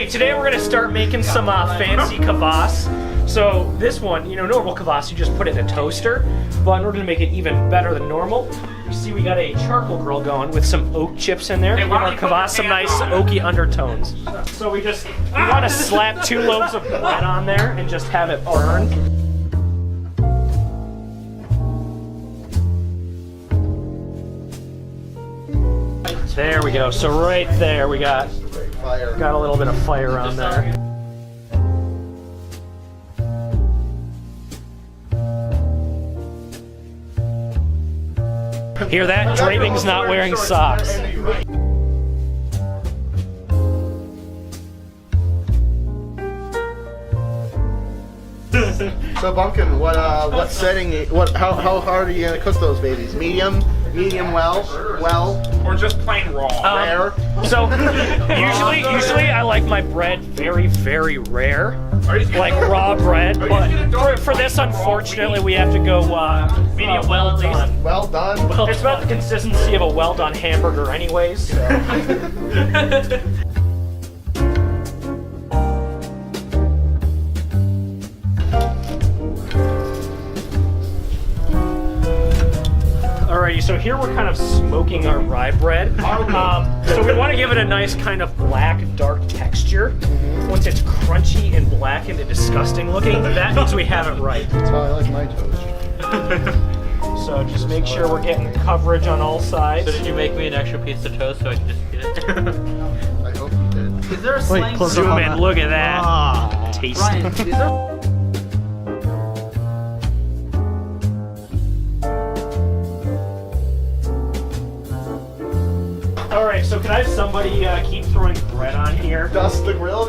today we're gonna start making some fancy kvass. So this one, you know, normal kvass, you just put it in a toaster. But in order to make it even better than normal, you see we got a charcoal grill going with some oak chips in there. Give our kvass some nice oaky undertones. So we want to slap 2 loaves of bread on there and just have it burn. There we go. So right there we got a little bit of fire on there. Hear that? Draping's not wearing socks. So Bumpkin, what setting? How hard are you gonna cook those babies? Medium, well, or just plain raw? rare. So usually I like my bread very, very rare, like raw bread. But for this, unfortunately, we have to go medium well done. Well done. It's about the consistency of a well done hamburger, anyways. So. Alrighty, so here we're kind of smoking our rye bread. So we want to give it a nice kind of black, dark texture. Once it's crunchy and black and disgusting looking, that means we have it right. That's how I like my toast. So just make sure we're getting coverage on all sides. So did you make me an extra piece of toast so I can just get it? I hope you did. Is there a slang? Zoom in, look at that. Tasty. Ryan, is there... Alright, so can I have somebody keep throwing bread on here? Dust the grill?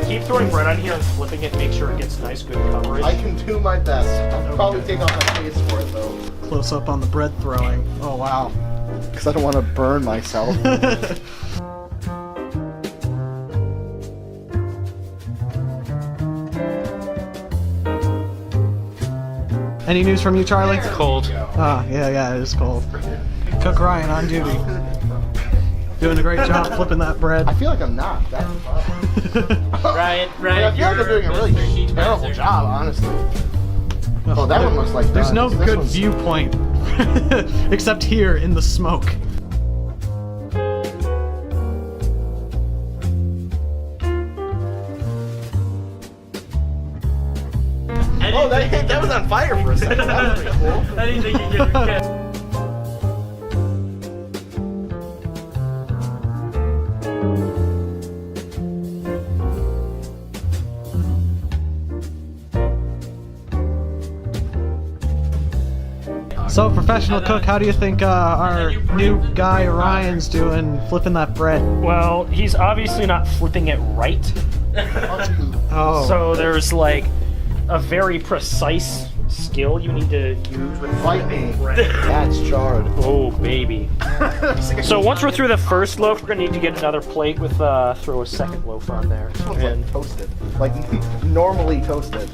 Keep throwing bread on here and flipping it, make sure it gets nice, good coverage. I can do my best. I'll probably take off my face for it though. Close up on the bread throwing. Oh wow. Because I don't want to burn myself. Any news from you, Charlie? It's cold. Ah, yeah, it is cold. Cook Ryan on duty. Doing a great job flipping that bread. I feel like I'm not. That's the problem. Ryan, I feel like I'm doing a really terrible job, honestly. Oh, that one looks like There's done. no This good one's- viewpoint except here in the smoke. Oh, that was on fire for a second. That was pretty cool. I didn't think you could get... So, professional cook, how do you think our new guy Ryan's doing flipping that bread? Well, he's obviously not flipping it right. Oh. So there's like a very precise skill you need to use with Fight me. bread. That's charred. Oh, baby. So once we're through the first loaf, we're gonna need to get another plate with throw a second loaf on there. This one's like toasted. Like normally toasted.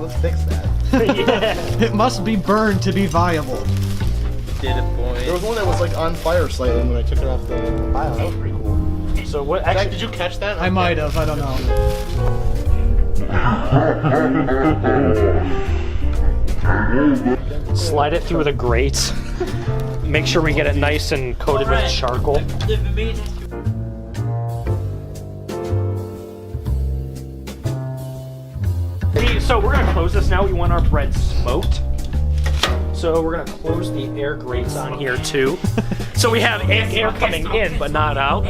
Let's fix that. Yeah. It must be burned to be viable. Did it, There was boy. one that was like on fire slightly when I took it off the pile. That was pretty cool. So what? Zach, Actually, did you catch that? I might have, I don't know. slide it through the grate. Make sure we get it nice and coated with charcoal. So we're gonna close this now. We want our bread smoked. So we're gonna close the air grates on here too. So we have air coming in, but not out.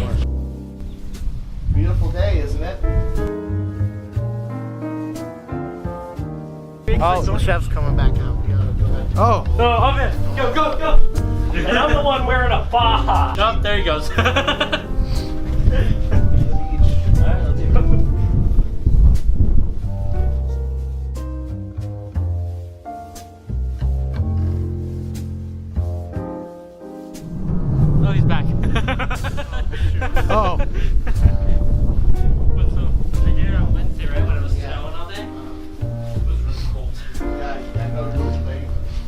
Beautiful day, isn't it? Oh, the chef's coming back out. We gotta go ahead. Oh, So oven, go. And I'm the one wearing a faja. Oh, there he goes. Oh, he's back. oh. Wednesday, right, when it was snowing all day? It was really cold.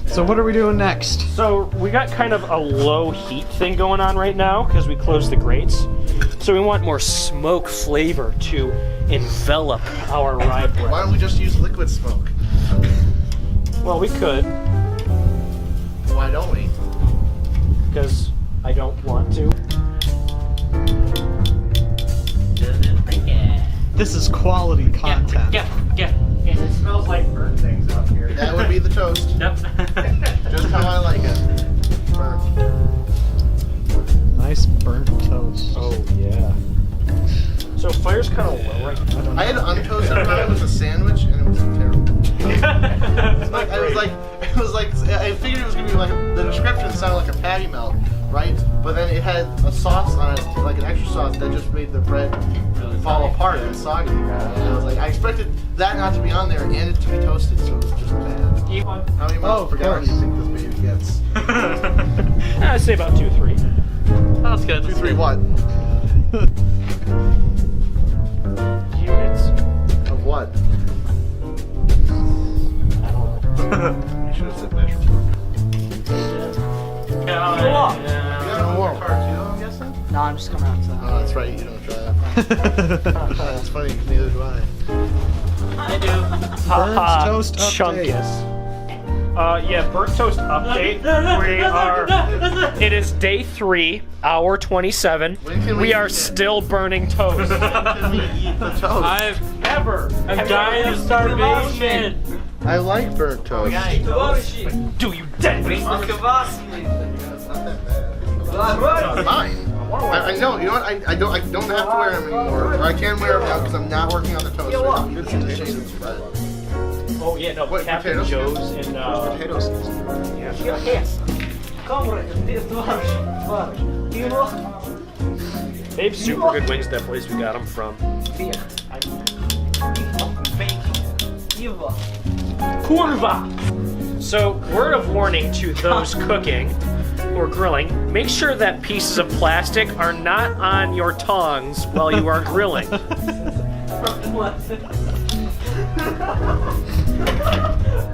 So what are we doing next? So we got kind of a low heat thing going on right now because we closed the grates. So we want more smoke flavor to envelop our rye bread. Why don't we just use liquid smoke? Well, we could, Why don't we? because I don't want to. This is quality content. It smells like burnt things up here. That would be the toast. Yep. Just how I like it. Burnt. Nice burnt toast. Oh yeah. So fire's kind of low right now. I had untoasted rye with a sandwich, and it was terrible. It was like I figured it was gonna be like the description sounded like a patty melt, right? But then it had a sauce on it, like an extra sauce that just made the bread fall apart and soggy. And I was like, I expected that not to be on there and it to be toasted, so it was just bad. How many miles per gallon do you think this baby gets? I'd say about 2-3. That's good. 2, 3 what? Units. Of what? I don't know. You should have said measurement. You got a warm car too, I'm guessing? No, I'm just coming outside. Oh, that's right, you don't drive. That's funny, neither do I. I do. Haha, toast update. Chunkus. Yeah, burnt toast update. We are. It is day 3, hour 27. When can we We are eat it? still burning toast. Can we eat the toast? I'm Ever. dying of starvation. I like burnt toast. Do you dead me? It's not that bad. Fine. I know. You know what? I don't have to wear them anymore. Or I can wear them now because I'm not working on the toast. Right now. Good potatoes, but Oh yeah, no. What, Captain potatoes? Joe's and potato skins. they have super good wings. That place we got them from. Kurva. So, word of warning to those cooking or grilling: make sure that pieces of plastic are not on your tongs while you are grilling.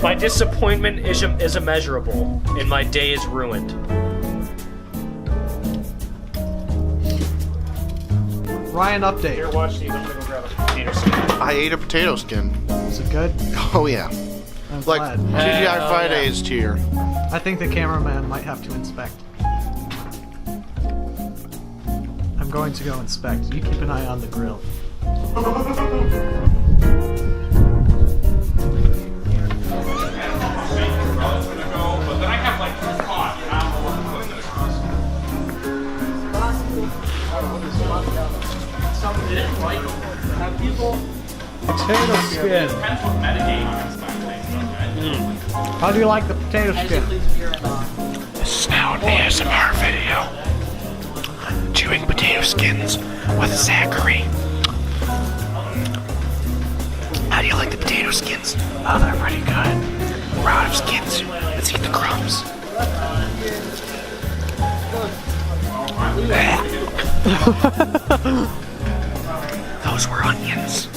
My disappointment is immeasurable, and my day is ruined. Ryan update. Here, watch these. I'm gonna go grab a potato skin. I ate a potato skin. Is it good? Oh yeah. I'm Like glad. TGI Fridays tier. I think the cameraman might have to inspect. I'm going to go inspect. You keep an eye on the grill. But then I have like this pot, and I don't know what to Potato skin. Depends what metagame on this thing. How do you like the potato skin? This is now an ASMR video. Chewing potato skins with Zachary. How do you like the potato skins? Oh, they're pretty good. We're out of skins. Let's eat the crumbs. Those were onions.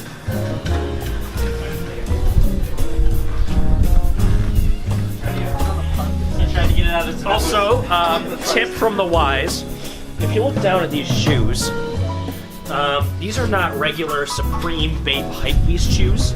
Trying to get it out of its Also, tip from the wise: if you look down at these shoes, these are not regular Supreme Bape Hypebeast shoes.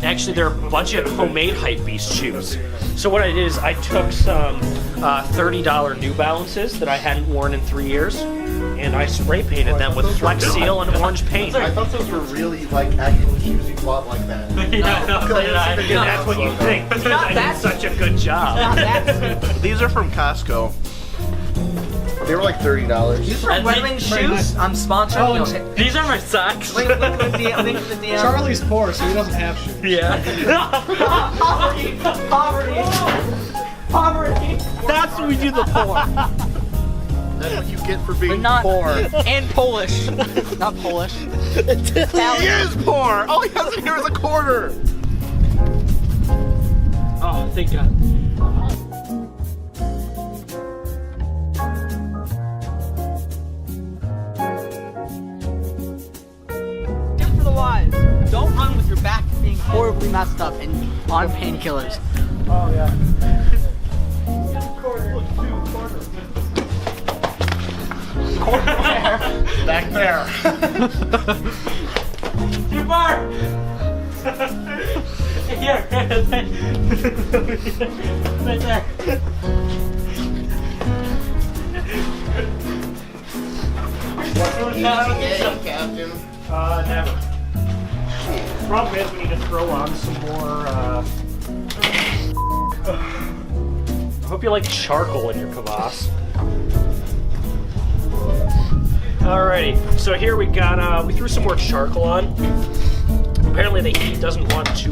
Actually, they're budget homemade Hypebeast shoes. So what I did is I took some $30 New Balances that I hadn't worn in 3 years, and I spray painted them with Flex Seal and orange paint. I thought those were really like actual shoes you bought like that. Yeah, no, And that's what you think, because I did such a good job. These are from Costco. They were like $30. These are Red Wing shoes. I'm sponsoring. Oh, These are my socks. Link the DM. Link the DM. Charlie's poor, so he doesn't have shoes. Yeah. Poverty. Poverty. Poverty. That's what we do the poor. That's what you get for being Not poor. And Polish. Not Polish. He is poor! All he has in here is a quarter! Oh, thank God. Tip for the wise. Don't run with your back being horribly messed up and on painkillers. Oh, yeah. back there. Too far! Here, right there. Easy, Captain. Never. Problem is, we need to throw on some more, I hope you like charcoal in your kvass. Alrighty, so here we got, we threw some more charcoal on. Apparently the heat doesn't want to,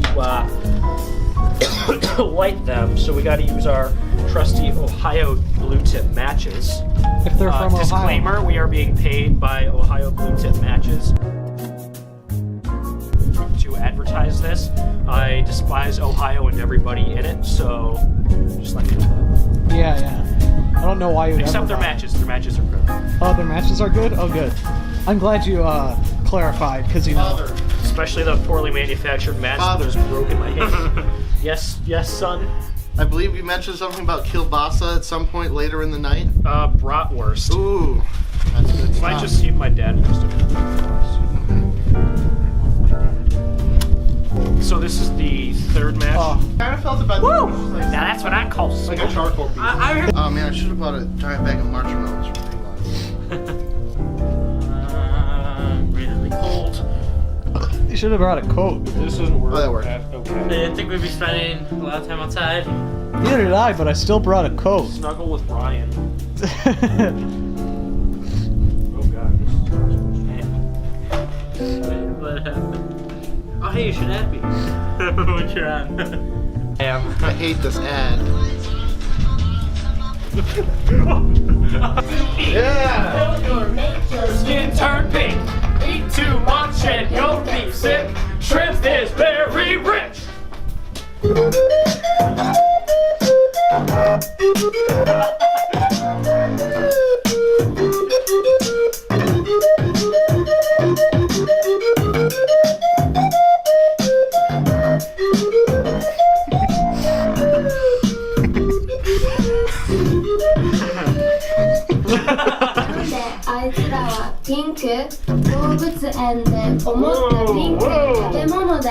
light them, so we gotta use our trusty Ohio blue tip matches. If they're from disclaimer, Ohio. we are being paid by Ohio blue tip matches to advertise this. I despise Ohio and everybody in it, so just let me know that. Yeah. I don't know why you would Except ever their buy- matches. Their matches are good. Oh, their matches are good? Oh, good. I'm glad you clarified, because you know. Father. Especially the poorly manufactured match that just broke in my hand. Yes, son. I believe you mentioned something about kielbasa at some point later in the night. Bratwurst. Ooh, that's good Might stuff. just see if my dad used it. So this is the third match. Oh. I kind of felt about Now like that's what I call a charcoal piece. I Oh man, I should have bought a giant bag of marshmallows from Kvass. really cold. You should have brought a coat. This doesn't work. Oh, that worked. I Okay. didn't think we'd be spending a lot of time outside. Neither did I, but I still brought a coat. Snuggle with Ryan. Oh god. What happened? Oh, hey, you should add me. What you're on. I hate this ad. Yeah! Skin turn pink. Eat too much and you'll be sick. Shrimp is very rich.あいつらはピンク動物園で思ったピンク食べ物で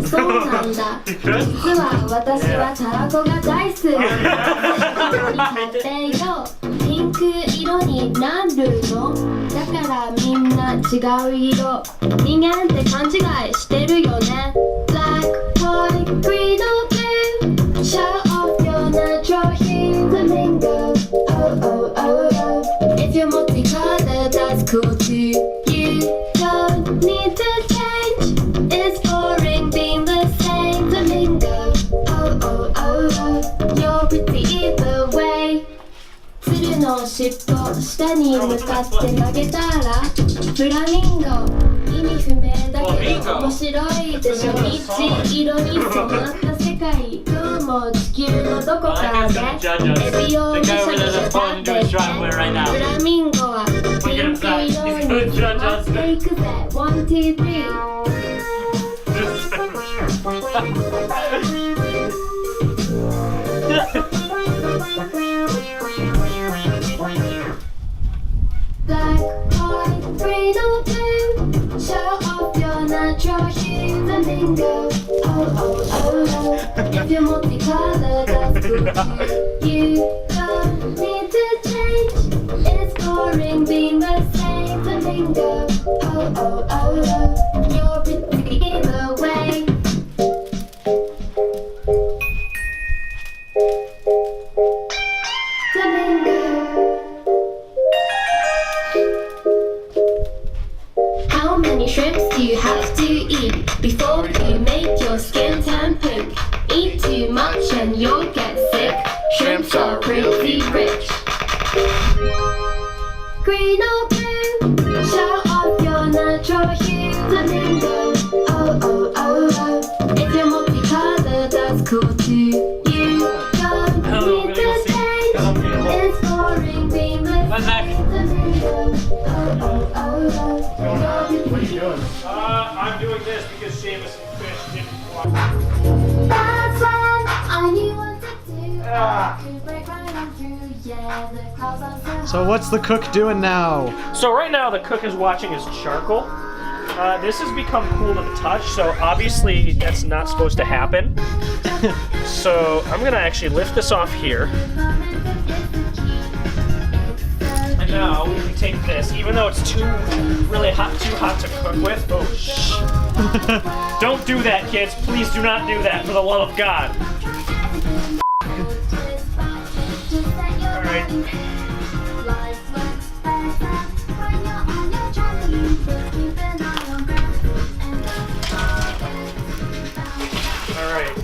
そうなんだ実は私はタラコが大好き食べよピンク色になるのだからみんな違う色人間って勘違いしてるよね Black, white, green or blue Show off your natural hue Flamingo Oh, oh, oh, oh If you're multicolored, that's cool too You don't need to change It's boring being the same Flamingo Oh, oh, oh, oh You're pretty either way 鶴の尻尾下に向かって投げたらフラミンゴ意味不明だけど面白いでしょ一色に染まった世界今日も地球のどこかでエビをむしゃむしゃ食べてフラミンゴはピンク色に染まっていくぜ One, two, three Black, white, green or blue Show off your natural hue Flamingo Oh, oh, oh, oh If you're multicolored, that's cool too You don't need to change It's boring being the same Flamingo Oh, oh, oh, oh You're pretty either way Flamingo How many shrimps do you have to eat before you make your skin turn pink? Eat too much and you'll get sick. Shrimps are pretty rich. Green or blue, show off your natural hue. Flamingo, oh, oh, oh, oh. If you're multicolored, that's cool too. You don't need to change. It's boring being the same. Flamingo, oh, oh, oh, oh. What are you doing? I'm doing this because Seamus and Fish didn't want. That's when I knew what to do. To break right on through, yeah. So what's the cook doing now? So right now the cook is watching his charcoal. This has become cool to the touch, so obviously that's not supposed to happen. So I'm gonna actually lift this off here. And now we can take this, even though it's too hot to cook with. Oh, shh. Don't do that, kids. Please do not do that, for the love of God. All right. All right.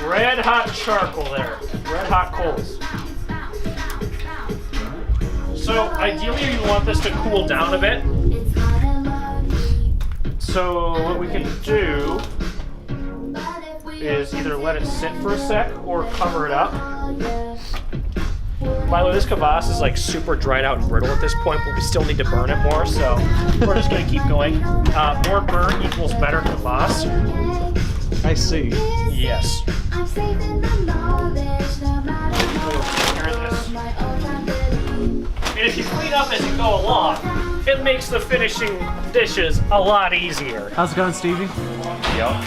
Red hot charcoal there. Red hot coals. So ideally you want this to cool down a bit. So what we can do is either let it sit for a sec or cover it up. By the way, this kvass is like super dried out and brittle at this point, but we still need to burn it more, so we're just gonna keep going. More burn equals better kvass. I see. Yes. And if you clean up as you go along, it makes the finishing dishes a lot easier. How's it going, Stevie? Yup.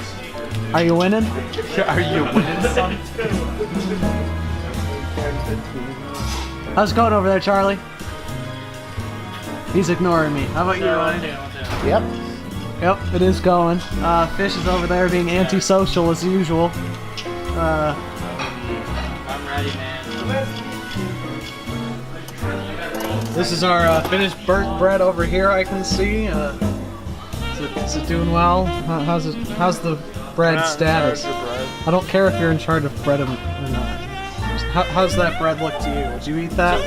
Are you winning? Are you winning, son? How's it going over there, Charlie? He's ignoring me. How about you, Ryan? Yep. Yep, it is going. Fish is over there being antisocial as usual. I'm ready, man. This is our finished burnt bread over here. I can see. Is it doing well? How's the bread status? I don't care if you're in charge of bread or not. How's that bread look to you? Would you eat that?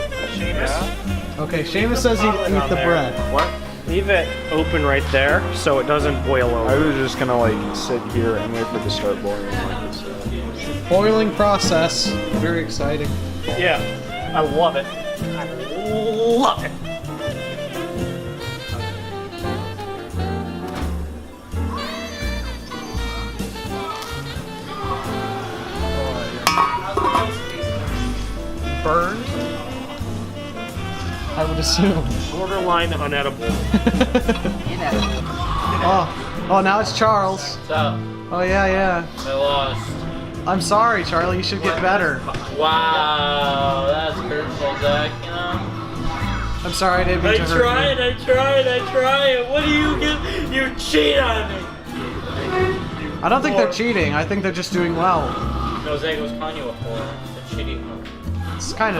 Okay, Seamus says he'd eat the bread. What? Leave it open right there so it doesn't boil I over. was just gonna like sit here and wait for it to start boiling like this. Boiling process. Very exciting. Yeah, I love it. I love it. Burned? I would assume. Borderline unedible. Oh, now it's Charles. What's up? Oh yeah. I lost. I'm sorry, Charlie. You should get better. Wow, that's hurtful, Zach. You know? I'm sorry I didn't mean to hurt you. I tried. What do you get? You cheat on me. I don't think they're cheating. I think they're just doing well. No, Zach was calling you a whore. It's cheating. It's kind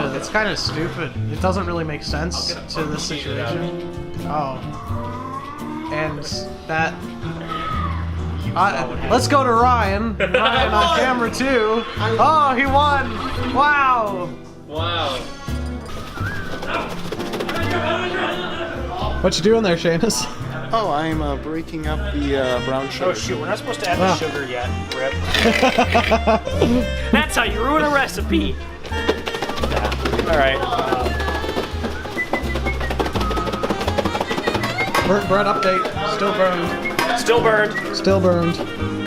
of stupid. It doesn't really make sense to this situation. Oh, and that. Let's go to Ryan. Ryan on camera too. Oh, he won! Wow. Wow. What you doing there, Seamus? Oh, I'm breaking up the brown sugar. Oh shoot, we're not supposed to add the sugar yet. Rip. That's how you ruin a recipe. Alright. Burnt bread update. Still burned. Still burned. Still burned.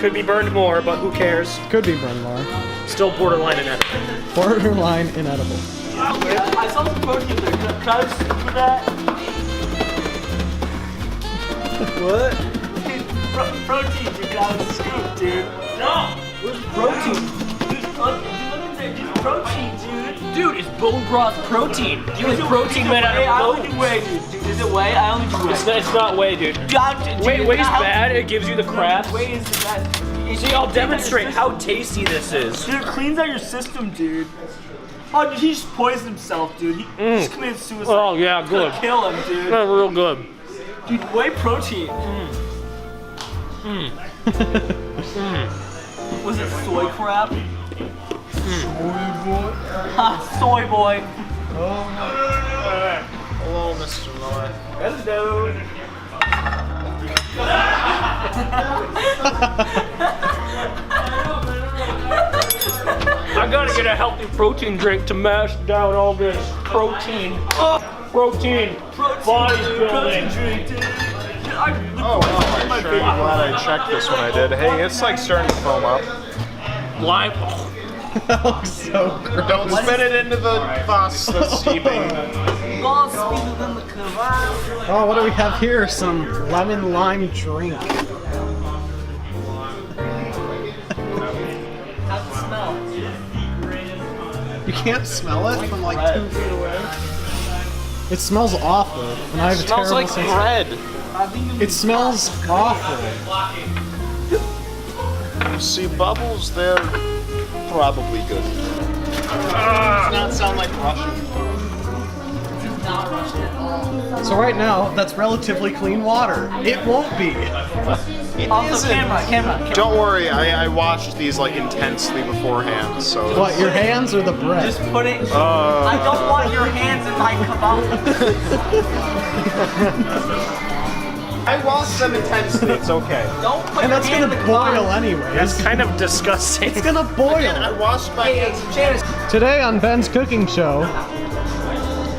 Could be burned more, but who cares? Could be burned more. Still borderline inedible. Borderline inedible. I saw some protein there. Can I just scoop with that? What? Protein, dude. Can I have a scoop, dude? No! Where's protein? Dude, look at there. Dude, protein, dude. Dude, it's bone broth protein. You like protein made out I of only bones. do whey, dude. Is it whey? I only do whey. It's not whey, dude. God, dude, Way's how- bad. It gives you the crabs. Whey is the best. See, I'll demonstrate how tasty this is. Dude, it cleans out your system, dude. Oh, dude, he just poisoned himself, dude. He just committed suicide. Oh yeah, good. Kill him, dude. That's real good. Dude, whey protein. Was it soy crap? Soy boy. Ha, soy boy. Hello, Mr. Noah. Hello. I gotta get a healthy protein drink to mash down all this protein. Protein. Bodybuilding. Drink, dude. Oh, well, I'm sure glad I checked this when I did. Hey, it's like starting to foam up. Lime. That looks so gross. Don't spit it into the kvass that's steaming. More sweeter than the kvass. Oh, what do we have here? Some lemon lime drink. How's it smell? You can't smell it from like 2 feet away. It smells awful, and I have a Smells terrible like sense. bread. It smells awful. See, bubbles, they're probably good. Does not sound like Russian. Not Russian at all. So right now, that's relatively clean water. It won't be. Also, camera. Don't worry, I watched these like intensely beforehand, so. What, your hands or the bread? Just put it. I don't want your hands in my kebab. I watched them intensely, it's okay. Don't put And your that's hand in gonna the boil kebab. anyways. That's kind of disgusting. It's gonna boil. I washed my hands. Janice, Today on Ben's cooking show,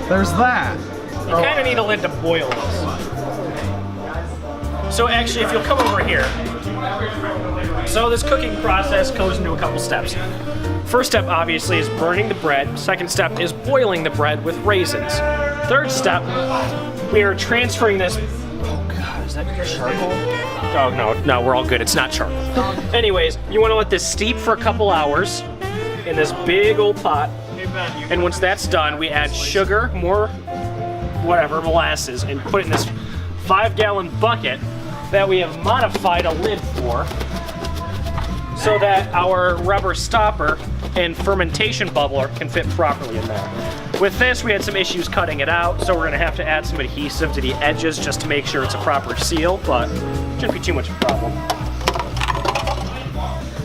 there's that. You kind of need a lid to boil this. So actually, if you'll come over here. So this cooking process goes into a couple steps. First step, obviously, is burning the bread. Second step is boiling the bread with raisins. Third step, we are transferring this. Oh God, is that charcoal? Oh no, we're all good. It's not charcoal. Anyways, you want to let this steep for a couple hours in this big old pot. And once that's done, we add sugar, more molasses, and put it in this 5-gallon bucket that we have modified a lid for so that our rubber stopper and fermentation bubbler can fit properly in there. With this, we had some issues cutting it out, so we're gonna have to add some adhesive to the edges just to make sure it's a proper seal, but it shouldn't be too much of a problem.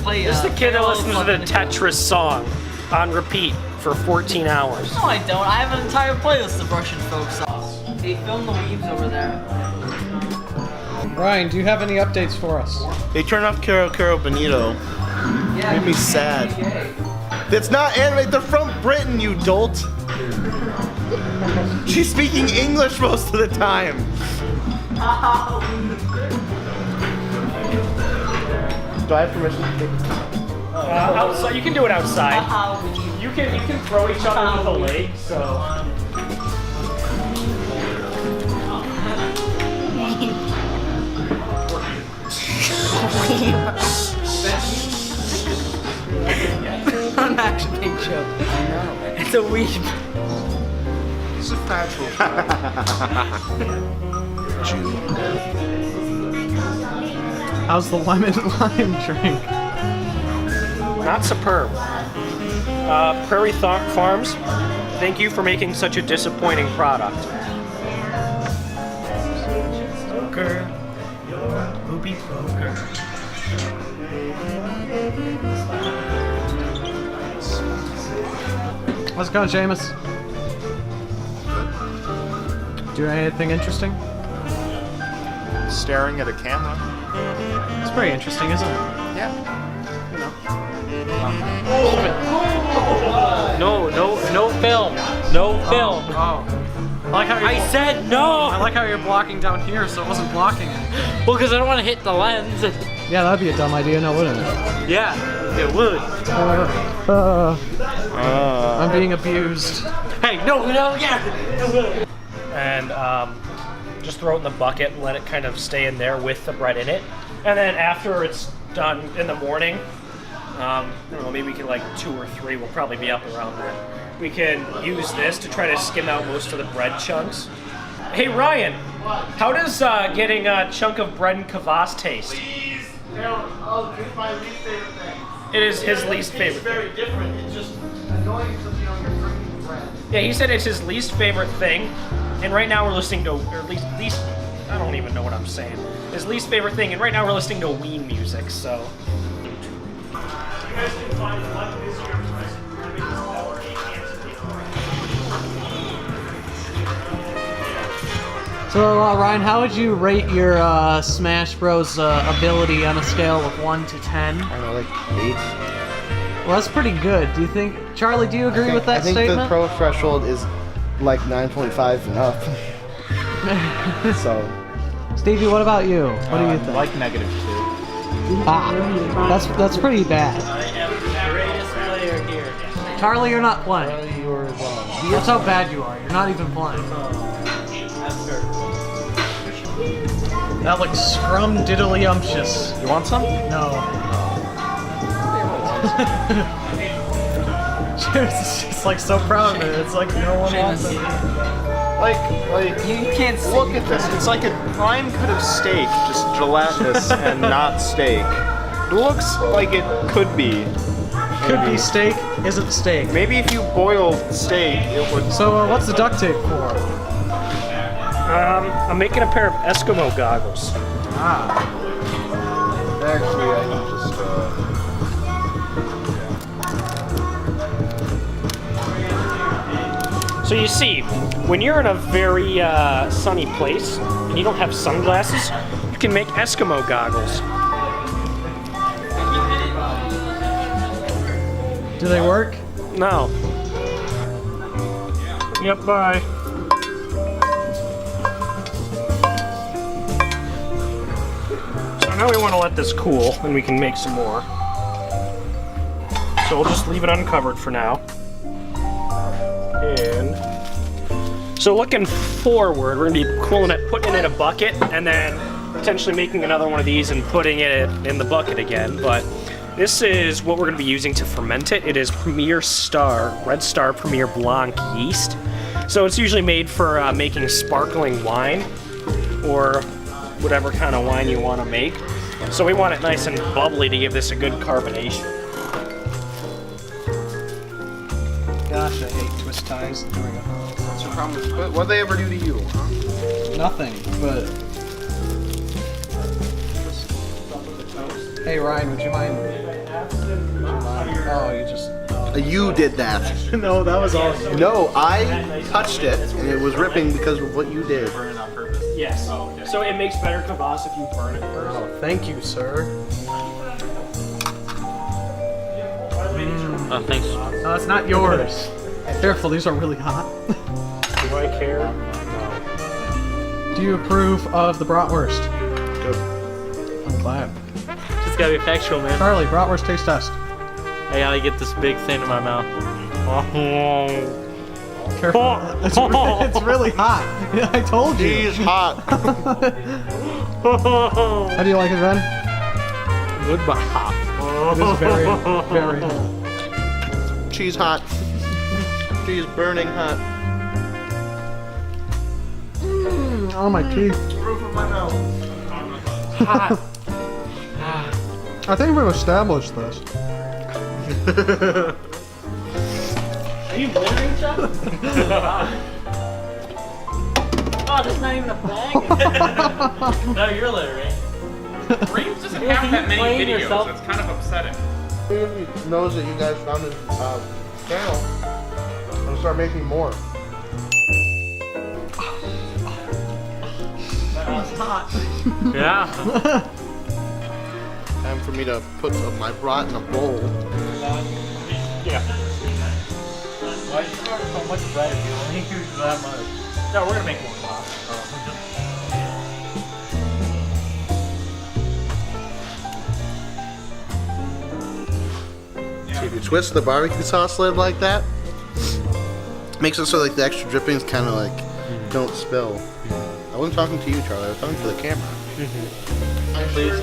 This is the kid that listens to the Tetris song on repeat for 14 hours. No, I don't. I have an entire playlist of Russian folk songs. They film the weaves over there. Ryan, do you have any updates for us? They turned off Caro Caro Bonito. Yeah, Made me sad. That's not anime, they're from Britain, you dolt. She's speaking English most of the time. Do I have permission to take Outside, you can do it outside. How would you? You can throw each other into the lake, so. I'm actually being choked. I know. It's a weep. It's a factual How's the lemon lime drink? Not superb. Prairie Farms, thank you for making such a disappointing product. Poker, booby poker. Let's go, Seamus. Do anything interesting? Staring at a camera. It's pretty interesting, isn't it? Yeah. No film. No film. Oh. I like how I said no! I like how you're blocking down here, so it wasn't blocking it. Well, because I don't want to hit the lens. Yeah, that'd be a dumb idea, now wouldn't it? Yeah, it would. I'm being abused. Hey, no, yeah. And just throw it in the bucket and let it kind of stay in there with the bread in it. And then after it's done in the morning, I don't know, maybe we can like 2 or 3, we'll probably be up around there. We can use this to try to skim out most of the bread chunks. Hey Ryan, how does getting a chunk of bread and kvass taste? Oh, it's my least favorite thing. It is his least favorite It's very different. It's just annoying because you're drinking bread. Yeah, he said it's his least favorite thing, and right now we're listening to, or at least, I don't even know what I'm saying. His least favorite thing, and right now we're listening to Ween music, so. You guys can find one this year present. We're gonna make this all 8 cans of So, Ryan, how would you rate your Smash Bros. Ability on a scale of 1 to 10? I don't know, like 8. Well, that's pretty good. Do you think, Charlie? Do you agree with that I think statement? the pro threshold is like 9.5 and up. So. Stevie, what about you? What do you think? Like -2. Ah, that's pretty bad. I am the greatest player Charlie, you're not playing. Charlie, you were wrong. That's how bad you are. You're not even playing. That looks scrum-diddly-umptious. You want some? No. She's just like so proud of it. It's like no one wants it. Like You can't see. look at this. It's like a prime cut of steak, just gelatinous and not steak. It looks like it could be. Could be steak, isn't steak. Maybe if you boiled steak, it would. So what's the duct tape for? I'm making a pair of Eskimo goggles. Actually, I can just. So you see, when you're in a very sunny place and you don't have sunglasses, you can make Eskimo goggles. Do they work? No. Yep, bye. So now we want to let this cool and we can make some more. So we'll just leave it uncovered for now. And so looking forward, we're gonna be cooling it, putting it in a bucket, and then potentially making another one of these and putting it in the bucket again. But this is what we're gonna be using to ferment it. It is Red Star Premier Blanc yeast. So it's usually made for making sparkling wine or whatever kind of wine you want to make. So we want it nice and bubbly to give this a good carbonation. Gosh, I hate twist ties. There we go. What's your problem with what they ever do to you? Huh? Nothing, but. Hey Ryan, would you mind? Oh, you just. You did that. No, that was all. No, I touched it and it was ripping because of what you did. Yes. So it makes better kvass if you burn it first. Oh, thank you, sir. Oh, thanks. No, it's not yours. Careful, these are really hot. Do I care? No. Do you approve of the bratwurst? Good. I'm glad. Just gotta be factual, man. Charlie, bratwurst taste test. I gotta get this big thing in my mouth. Careful. It's really hot. Yeah, I told you. He's hot. How do you like it, Ben? Good but hot. It is very, very hot. Cheese hot. Cheese burning hot. Oh, my teeth. Roof of my mouth. Hot. I think we've established this. Are you littering, Chuck? Oh, that's not even a bag. No, you're littering. Reeves doesn't have that many playing videos. yourself? It's kind of upsetting. He knows that you guys found his channel. I'm gonna start making more. Yeah. Time for me to put my brat in a bowl. Yeah. Why did you order so much bread if you only use that much? No, we're gonna make more kvass. See, if you twist the barbecue sauce lid like that, makes it so like the extra drippings kind of like don't spill. I wasn't talking to you, Charlie. I was talking to the camera. Please.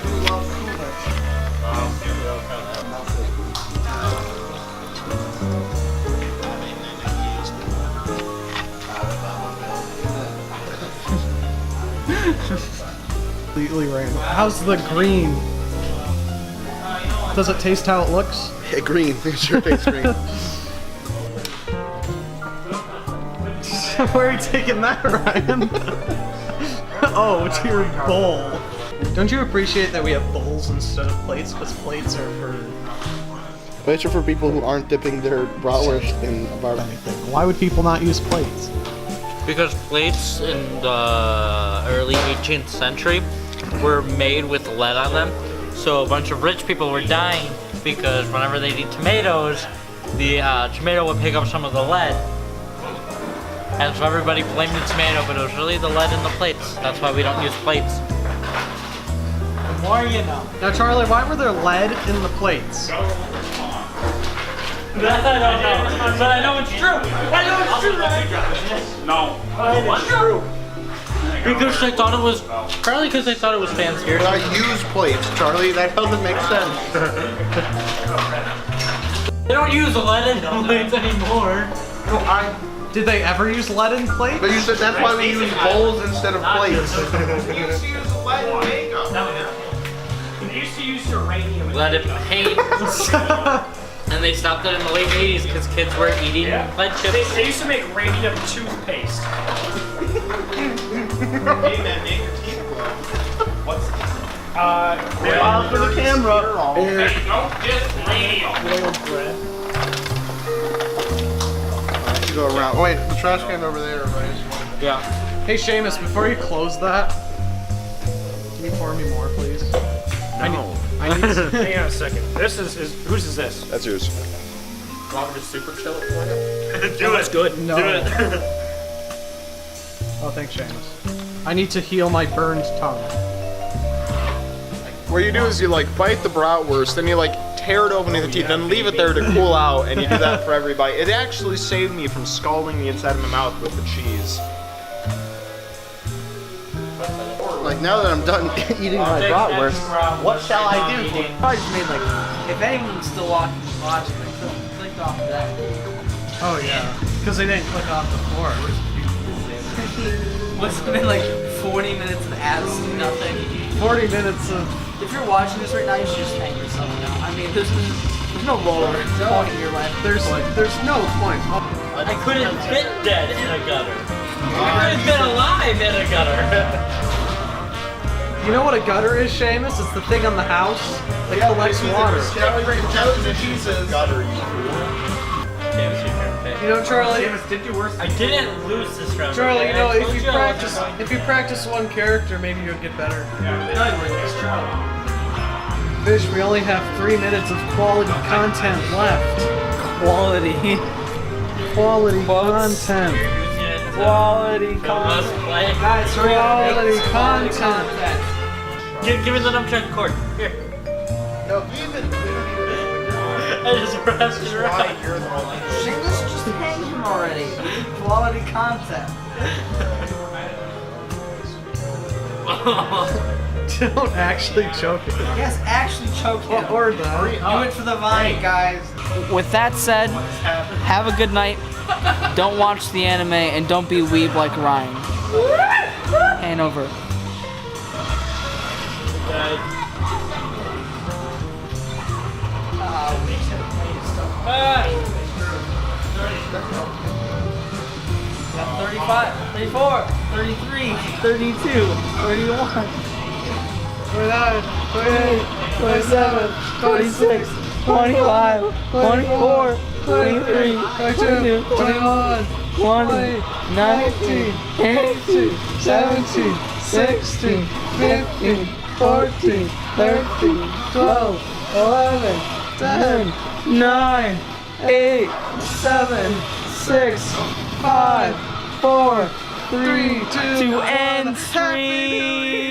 Completely random. How's the green? Does it taste how it looks? Yeah, green. It sure tastes green. Where are you taking that, Ryan? Oh, to your bowl. Don't you appreciate that we have bowls instead of plates? Because plates are for Plates are for people who aren't dipping their bratwurst in a barbecue. anything. Why would people not use plates? Because plates in the early 18th century were made with lead on them. So a bunch of rich people were dying because whenever they'd eat tomatoes, the tomato would pick up some of the lead. And so everybody blamed the tomato, but it was really the lead in the plates. That's why we don't use plates. The more you know. Now, Charlie, why were there lead in the plates? That I don't know. But I know it's true. I know it's true, right? No. It's true. Because I thought it was, probably because I thought it was fancier. But I use plates, Charlie. That doesn't make sense. They don't use lead plates anymore. No, Did they ever use leaden plates? but you said that's why we use bowls instead of plates. We used to use lead and makeup. We used to use uranium. Lead paint. And they stopped it in the late 80s because kids were eating lead chips. They used to make radium toothpaste. Hey, man, make your teeth glow. What's this? For the camera. Hey, don't get radium. You go around. Oh, wait, the trash can over there, right? Yeah. Hey Seamus, before you close that, can you pour me more, please? I need to. Hang on a second. This is whose is this? That's yours. Want me to super chill it for you? Do it. Good. No. Oh, thanks, Seamus. I need to heal my burned tongue. What you do is you like bite the bratwurst, then you like tear it open with the teeth, then leave it there to cool out, and you do that for every bite. It actually saved me from scalding the inside of my mouth with the cheese. Like, now that I'm done eating my bratwurst, what shall I do? Probably just made like, if anyone's still watching, click off that. Oh yeah, because they didn't click off before. What's it been like 40 minutes of ads, nothing? 40 minutes of. If you're watching this right now, you should just hang yourself now. I mean, there's no lower point in your life. There's no point. I couldn't fit dead in a gutter. I could have been alive in a gutter. You know what a gutter is, Seamus? It's the thing on the house that collects water. You know, Charlie. I didn't lose this round. Charlie, you know, I told if you practice one character, maybe you'll get better. Fish, we only have 3 minutes of quality content left. Quality content. Quality content. Guys, hurry up. Quality content. Give me the nunchuck cord. Here. No, leave it. I just pressed it right. Let's just hang him already. Quality content. Don't actually choke it. Yes, actually choke him. Or that. Do it for the vine, guys. With that said, have a good night. Don't watch the anime and don't be weeb like Ryan. Hand over. Got 35, 34, 33, 32, 31. 29, 28, 27, 26, 25, 24, 23, 22, 21, 20, 19, 18, 17, 16, 15, 14, 13, 12, 11, 10, 9, 8, 7, 6, 5, 4, 3, 2, and 3.